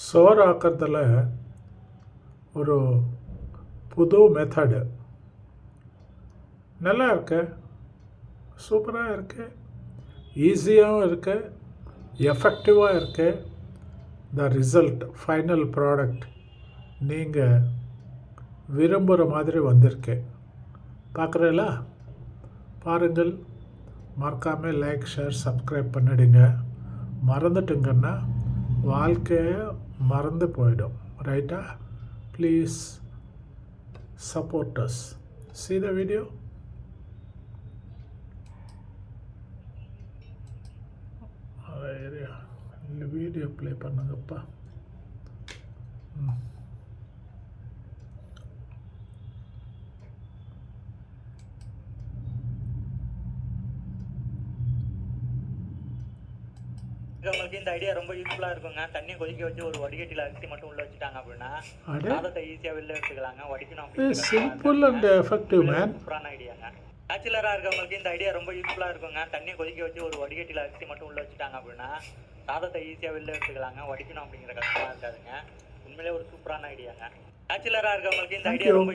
சோறு ஆக்கிறதுல ஒரு புது மெத்தடு நல்லா இருக்கு, சூப்பராக இருக்கு, ஈஸியாகவும் இருக்கு, எஃபெக்டிவாக இருக்கு. த ரிசல்ட் ஃபைனல் ப்ராடக்ட் நீங்கள் விரும்புகிற மாதிரி வந்திருக்கு. பார்க்குறீங்களா? பாருங்கள். மறக்காமல் லைக், ஷேர், சப்ஸ்கிரைப் பண்ணிடுங்க. மறந்துட்டுங்கன்னா வாழ்க்கையை மறந்து போயிடும். ரைட்டா? Please support us. See the video? Video play பண்ணுங்கப்பா. உங்களுக்கு இந்த ஐடியா ரொம்ப யூஸ்ஃபுல்லா இருக்குங்க. தண்ணி கொதிக்க வச்சு ஒரு வடிகட்டில அரிசி மட்டும் உள்ள வச்சுட்டாங்க அப்படின்னா சாதத்தை ஈஸியா வெளில எடுத்துக்கலாங்க. வடிக்கணும் அப்படின்னு சிம்பிள் அண்ட் எஃபெக்டிவ் மேன். சூப்பரான ஐடியாங்க. பேச்சுலரா இருக்கவங்களுக்கு இந்த ஐடியா ரொம்ப யூஸ்ஃபுல்லா இருக்குங்க. தண்ணி கொதிக்க வச்சு ஒரு வடிகட்டில அரிசி மட்டும் உள்ள வச்சுட்டாங்க அப்படின்னா சாதத்தை ஈஸியா வெளில எடுத்துக்கலாங்க. வடிக்கணும் அப்படிங்கிற கஷ்டமா இருக்காதுங்க. உண்மையிலே ஒரு சூப்பரான ஐடியாங்க. பேச்சுலரா இருக்கவங்களுக்கு இந்த ஐடியா ரொம்ப